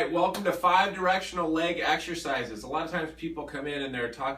right, welcome to 5 directional leg exercises. A lot of times people come in and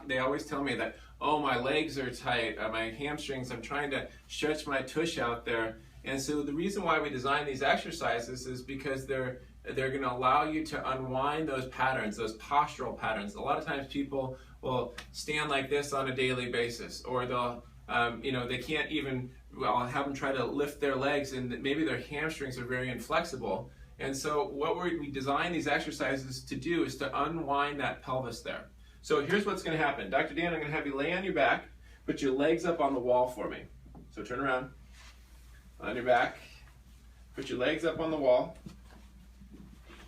they always tell me that, oh, my legs are tight, my hamstrings, I'm trying to stretch my tush out there. And so the reason why we design these exercises is because they're going to allow you to unwind those patterns, those postural patterns. A lot of times people will stand like this on a daily basis, or they'll, they can't even, I'll have them try to lift their legs and maybe their hamstrings are very inflexible. And so what we design these exercises to do is to unwind that pelvis there. So here's what's going to happen. Dr. Dan, I'm going to have you lay on your back, put your legs up on the wall for me. So turn around, on your back, put your legs up on the wall.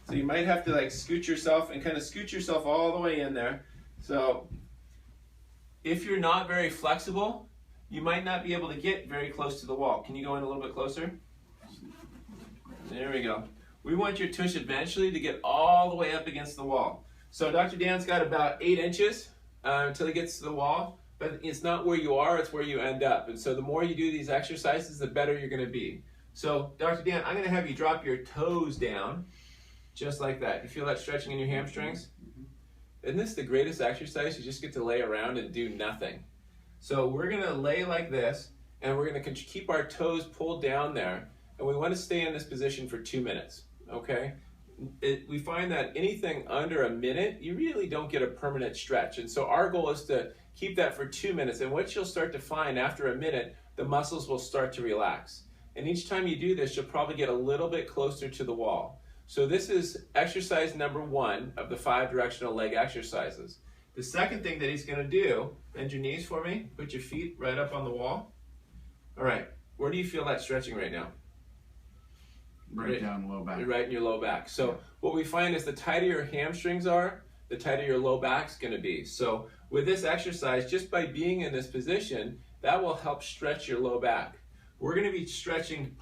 So you might have to like scoot yourself and kind of scoot yourself all the way in there. So if you're not very flexible, you might not be able to get very close to the wall. Can you go in a little bit closer? There we go. We want your tush eventually to get all the way up against the wall. So Dr. Dan's got about 8 inches until he gets to the wall, but it's not where you are, it's where you end up. And so the more you do these exercises, the better you're going to be. So Dr. Dan, I'm going to have you drop your toes down, just like that. You feel that stretching in your hamstrings? Isn't this the greatest exercise? You just get to lay around and do nothing. So we're going to lay like this, and we're going to keep our toes pulled down there, and we want to stay in this position for 2 minutes. Okay, we find that anything under a minute, you really don't get a permanent stretch. And so our goal is to keep that for 2 minutes. And what you'll start to find after a minute, the muscles will start to relax. And each time you do this, you'll probably get a little bit closer to the wall. So this is exercise number 1 of the 5 directional leg exercises. The second thing that he's going to do, bend your knees for me, put your feet right up on the wall. All right, where do you feel that stretching right now? Right down low back. Right in your low back. So what we find is the tighter your hamstrings are, the tighter your low back's going to be. So with this exercise, just by being in this position, that will help stretch your low back. We're going to be stretching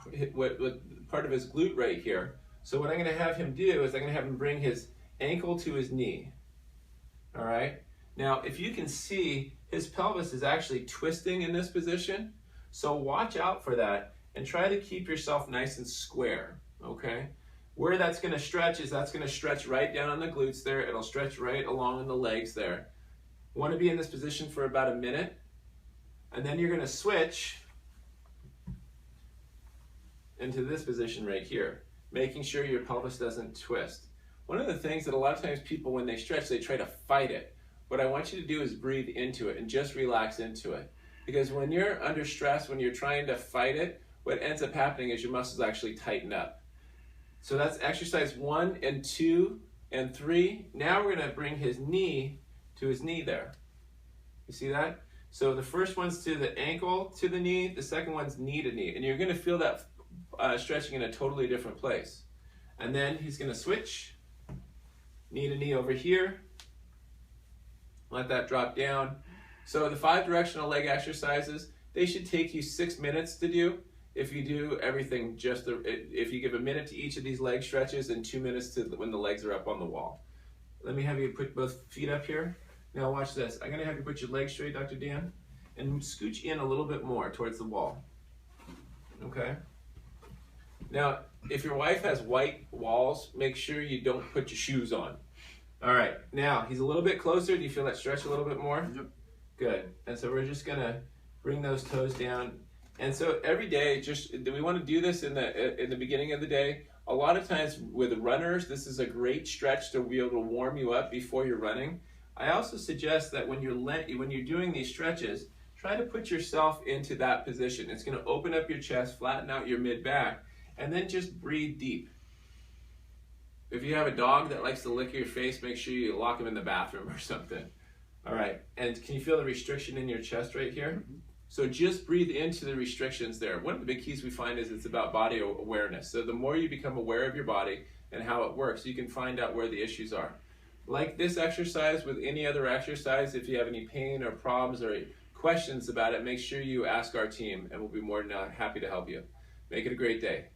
part of his glute right here. So what I'm going to have him do is I'm going to have him bring his ankle to his knee. All right? Now, if you can see, his pelvis is actually twisting in this position. So watch out for that. And try to keep yourself nice and square, okay? Where that's going to stretch is that's going to stretch right down on the glutes there. It'll stretch right along in the legs there. You want to be in this position for about a minute. And then you're going to switch into this position right here, making sure your pelvis doesn't twist. One of the things that a lot of times people, when they stretch, they try to fight it. What I want you to do is breathe into it and just relax into it. Because when you're under stress, when you're trying to fight it, what ends up happening is your muscles actually tighten up. So that's exercise 1 and 2 and 3. Now we're going to bring his knee to his knee there. You see that? So the first one's to the ankle to the knee, the second one's knee to knee. And you're going to feel that stretching in a totally different place. And then he's going to switch, knee to knee over here. Let that drop down. So the 5 directional leg exercises, they should take you 6 minutes to do. If you do everything if you give a minute to each of these leg stretches and 2 minutes to when the legs are up on the wall. Let me have you put both feet up here. Now watch this. I'm going to have you put your legs straight, Dr. Dan, and scooch in a little bit more towards the wall. Okay? Now, if your wife has white walls, make sure you don't put your shoes on. All right. Now, he's a little bit closer. Do you feel that stretch a little bit more? Yep. Good. And so we're just going to bring those toes down. And so every day, we want to do this in the beginning of the day. A lot of times with runners, this is a great stretch to be able to warm you up before you're running. I also suggest that when you're doing these stretches, try to put yourself into that position. It's going to open up your chest, flatten out your mid-back, and then just breathe deep. If you have a dog that likes to lick your face, make sure you lock him in the bathroom or something. All right, and can you feel the restriction in your chest right here? Mm-hmm. So just breathe into the restrictions there. One of the big keys we find is it's about body awareness. So the more you become aware of your body and how it works, you can find out where the issues are. Like this exercise, with any other exercise, if you have any pain or problems or questions about it, make sure you ask our team and we'll be more than happy to help you. Make it a great day.